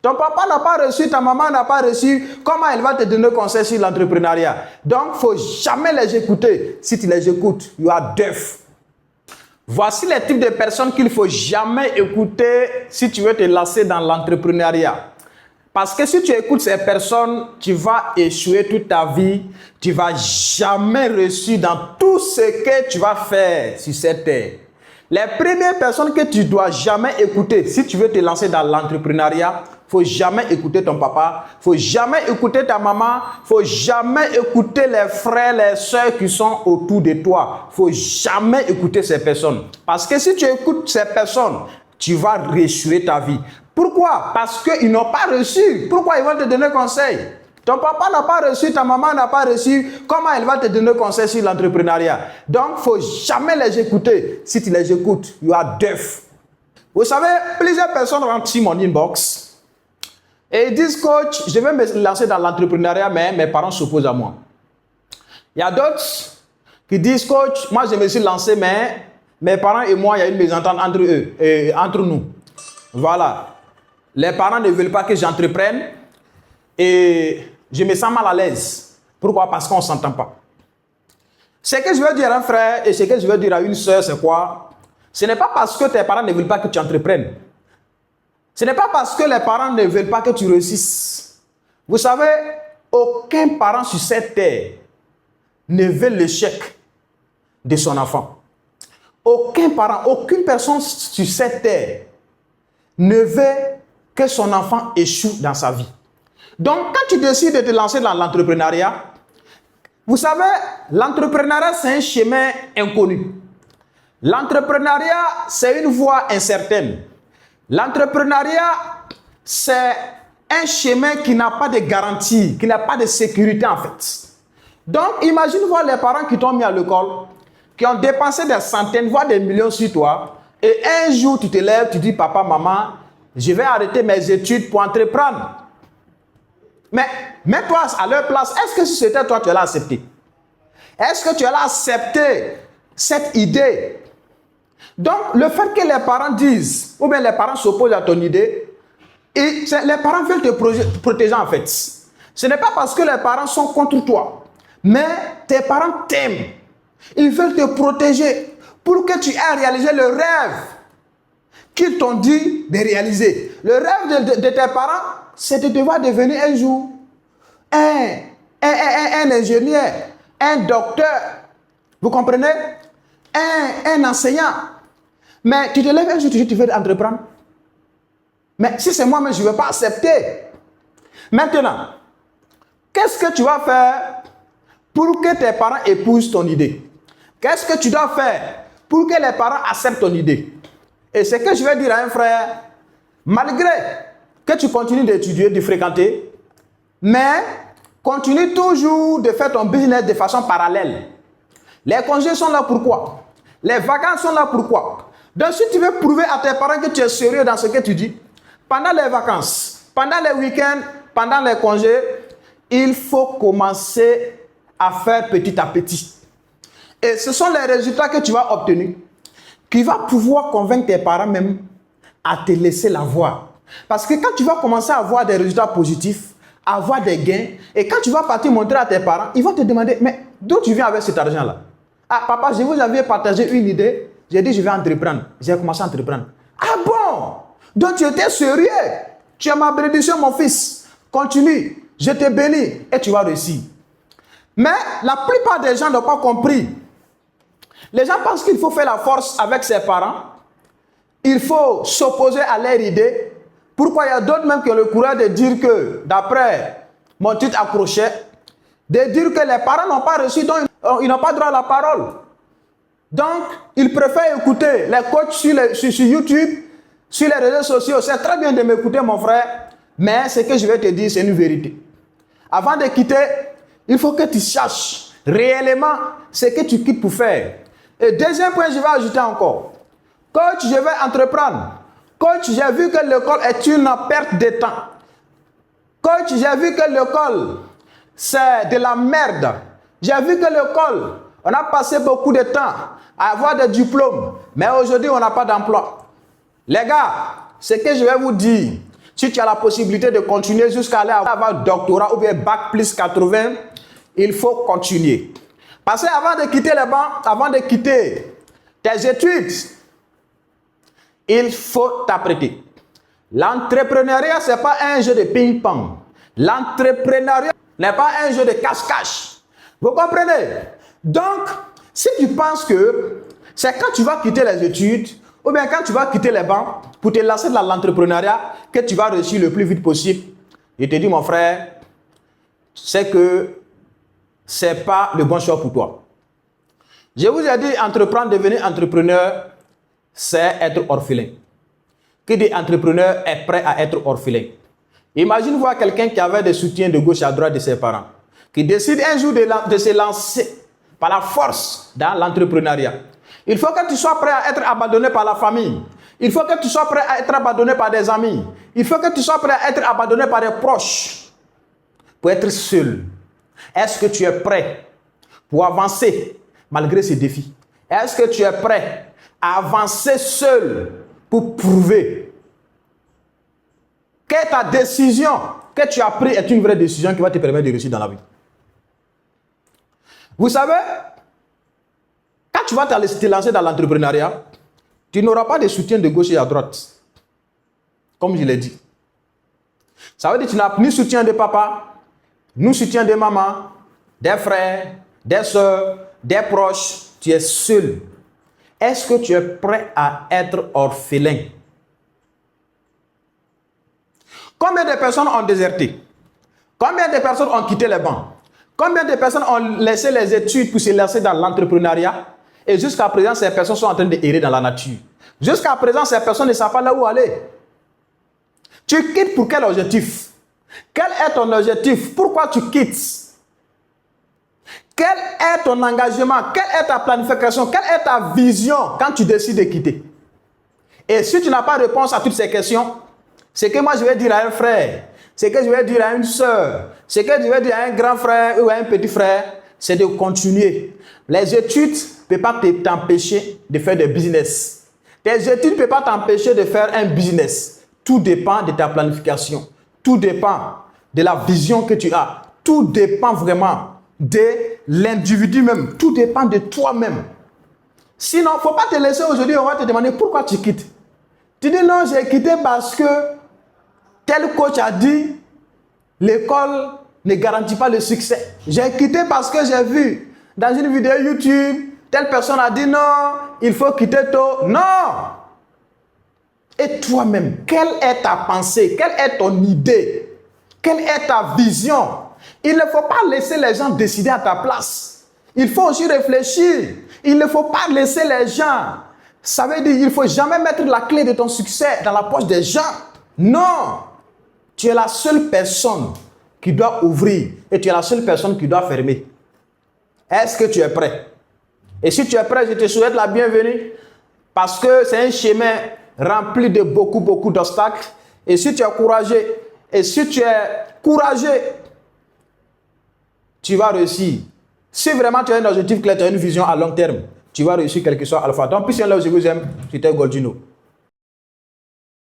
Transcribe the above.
Ton papa n'a pas reçu, ta maman n'a pas reçu. Comment elle va te donner conseil sur l'entrepreneuriat? Donc, il ne faut jamais les écouter. Si tu les écoutes, you are deaf. Voici les types de personnes qu'il ne faut jamais écouter si tu veux te lancer dans l'entrepreneuriat. Parce que si tu écoutes ces personnes, tu vas échouer toute ta vie. Tu ne vas jamais réussir dans tout ce que tu vas faire sur cette terre. Les premières personnes que tu ne dois jamais écouter, si tu veux te lancer dans l'entrepreneuriat, il ne faut jamais écouter ton papa, il ne faut jamais écouter ta maman, il ne faut jamais écouter les frères, les soeurs qui sont autour de toi. Il ne faut jamais écouter ces personnes. Parce que si tu écoutes ces personnes, tu vas réussir ta vie. Pourquoi? Parce qu'ils n'ont pas reçu. Pourquoi ils vont te donner conseil? Ton papa n'a pas reçu, ta maman n'a pas reçu. Comment elle va te donner conseil sur l'entrepreneuriat? Donc, il ne faut jamais les écouter. Si tu les écoutes, you are deaf. Vous savez, plusieurs personnes rentrent sur mon inbox et ils disent, coach, je vais me lancer dans l'entrepreneuriat, mais mes parents s'opposent à moi. Il y a d'autres qui disent, coach, moi je me suis lancé, mais mes parents et moi, il y a une mésentente entre eux, entre nous. Voilà. Les parents ne veulent pas que j'entreprenne et je me sens mal à l'aise. Pourquoi? Parce qu'on ne s'entend pas. Ce que je veux dire à un frère et ce que je veux dire à une soeur, c'est quoi? Ce n'est pas parce que tes parents ne veulent pas que tu entreprennes. Ce n'est pas parce que les parents ne veulent pas que tu réussisses. Vous savez, aucun parent sur cette terre ne veut l'échec de son enfant. Aucun parent, aucune personne sur cette terre ne veut que son enfant échoue dans sa vie. Donc, quand tu décides de te lancer dans l'entrepreneuriat, vous savez, l'entrepreneuriat, c'est un chemin inconnu. L'entrepreneuriat, c'est une voie incertaine. L'entrepreneuriat, c'est un chemin qui n'a pas de garantie, qui n'a pas de sécurité en fait. Donc, imagine voir les parents qui t'ont mis à l'école, qui ont dépensé des centaines, voire des millions sur toi, et un jour, tu te lèves, tu dis, papa, maman, je vais arrêter mes études pour entreprendre. Mais mets-toi à leur place. Est-ce que si c'était toi, tu allais accepter? Est-ce que tu allais accepter cette idée? Donc, le fait que les parents disent, ou bien les parents s'opposent à ton idée, et les parents veulent te protéger en fait. Ce n'est pas parce que les parents sont contre toi, mais tes parents t'aiment. Ils veulent te protéger pour que tu aies réalisé le rêve qu'ils t'ont dit de réaliser. Le rêve de tes parents, c'est de devoir devenir un jour un ingénieur, un docteur. Vous comprenez? Un enseignant. Mais tu te lèves un jour, tu veux entreprendre. Mais si c'est moi-même, je ne vais pas accepter. Maintenant, qu'est-ce que tu vas faire pour que tes parents épousent ton idée? Qu'est-ce que tu dois faire pour que les parents acceptent ton idée? Et ce que je vais dire à un frère, malgré que tu continues d'étudier, de fréquenter, mais continue toujours de faire ton business de façon parallèle. Les congés sont là pourquoi? Les vacances sont là pourquoi? Donc si tu veux prouver à tes parents que tu es sérieux dans ce que tu dis, pendant les vacances, pendant les week-ends, pendant les congés, il faut commencer à faire petit à petit. Et ce sont les résultats que tu vas obtenir qui va pouvoir convaincre tes parents même à te laisser la voie. Parce que quand tu vas commencer à avoir des résultats positifs, à avoir des gains, et quand tu vas partir montrer à tes parents, ils vont te demander, mais d'où tu viens avec cet argent-là? Ah papa, je vous avais partagé une idée, j'ai dit je vais entreprendre. J'ai commencé à entreprendre. Ah bon? Donc tu étais sérieux? Tu es ma bénédiction mon fils. Continue, je te bénis et tu vas réussir. Mais la plupart des gens n'ont pas compris. Les gens pensent qu'il faut faire la force avec ses parents. Il faut s'opposer à leur idée. Pourquoi il y a d'autres même qui ont le courage de dire que, d'après mon titre accroché, de dire que les parents n'ont pas reçu, donc ils n'ont pas droit à la parole. Donc, ils préfèrent écouter les coachs sur YouTube, sur les réseaux sociaux. C'est très bien de m'écouter, mon frère, mais ce que je vais te dire, c'est une vérité. Avant de quitter, il faut que tu saches réellement ce que tu quittes pour faire. Et deuxième point, je vais ajouter encore. Coach, je vais entreprendre. Coach, j'ai vu que l'école est une perte de temps. Coach, j'ai vu que l'école, c'est de la merde. J'ai vu que l'école, on a passé beaucoup de temps à avoir des diplômes, mais aujourd'hui, on n'a pas d'emploi. Les gars, ce que je vais vous dire, Si tu as la possibilité de continuer jusqu'à aller avoir doctorat ou bien bac plus 80, il faut continuer. Parce qu'avant de quitter les bancs, avant de quitter tes études, il faut t'apprêter. L'entrepreneuriat, ce n'est pas un jeu de ping-pong. L'entrepreneuriat n'est pas un jeu de cache-cache. Vous comprenez? Donc, si tu penses que c'est quand tu vas quitter les études ou bien quand tu vas quitter les bancs pour te lancer dans l'entrepreneuriat que tu vas réussir le plus vite possible, je te dis mon frère, c'est que ce n'est pas le bon choix pour toi. Je vous ai dit, entreprendre, devenir entrepreneur, c'est être orphelin. Qui dit entrepreneur est prêt à être orphelin. Imagine voir quelqu'un qui avait des soutiens de gauche à droite de ses parents, qui décide un jour de se lancer par la force dans l'entrepreneuriat. Il faut que tu sois prêt à être abandonné par la famille. Il faut que tu sois prêt à être abandonné par des amis. Il faut que tu sois prêt à être abandonné par des proches pour être seul. Est-ce que tu es prêt pour avancer malgré ces défis? Est-ce que tu es prêt à avancer seul pour prouver que ta décision que tu as prise est une vraie décision qui va te permettre de réussir dans la vie? Vous savez, quand tu vas te lancer dans l'entrepreneuriat, tu n'auras pas de soutien de gauche et à droite. Comme je l'ai dit. Ça veut dire que tu n'as ni soutien de papa, ni soutien de maman, des frères, des soeurs, des proches. Tu es seul. Est-ce que tu es prêt à être orphelin? Combien de personnes ont déserté? Combien de personnes ont quitté les bancs? Combien de personnes ont laissé les études pour se lancer dans l'entrepreneuriat? Et jusqu'à présent, ces personnes sont en train d'errer dans la nature. Jusqu'à présent, ces personnes ne savent pas là où aller. Tu quittes pour quel objectif? Quel est ton objectif? Pourquoi tu quittes? Quel est ton engagement? Quelle est ta planification? Quelle est ta vision quand tu décides de quitter? Et si tu n'as pas de réponse à toutes ces questions, c'est que moi je vais dire à un frère, c'est que je vais dire à une soeur, c'est que je vais dire à un grand frère ou à un petit frère, c'est de continuer. Les études ne peuvent pas t'empêcher de faire des business. Tes études ne peuvent pas t'empêcher de faire un business. Tout dépend de ta planification. Tout dépend de la vision que tu as. Tout dépend vraiment de l'individu même. Tout dépend de toi-même. Sinon, il ne faut pas te laisser aujourd'hui, on va te demander pourquoi tu quittes. Tu dis non, j'ai quitté parce que tel coach a dit l'école ne garantit pas le succès. J'ai quitté parce que j'ai vu dans une vidéo YouTube, telle personne a dit non, il faut quitter tôt. Non! Et toi-même, quelle est ta pensée? Quelle est ton idée? Quelle est ta vision? Il ne faut pas laisser les gens décider à ta place. Il faut aussi réfléchir. Il ne faut pas laisser les gens. Ça veut dire qu'il ne faut jamais mettre la clé de ton succès dans la poche des gens. Non! Tu es la seule personne qui doit ouvrir et tu es la seule personne qui doit fermer. Est-ce que tu es prêt? Et si tu es prêt, je te souhaite la bienvenue parce que c'est un chemin rempli de beaucoup d'obstacles. Et si tu es courageux, tu vas réussir. Si vraiment tu as un objectif clair, tu as une vision à long terme, tu vas réussir quel que soit Alpha. Donc, puisque là où je vous aime, c'était Goldino.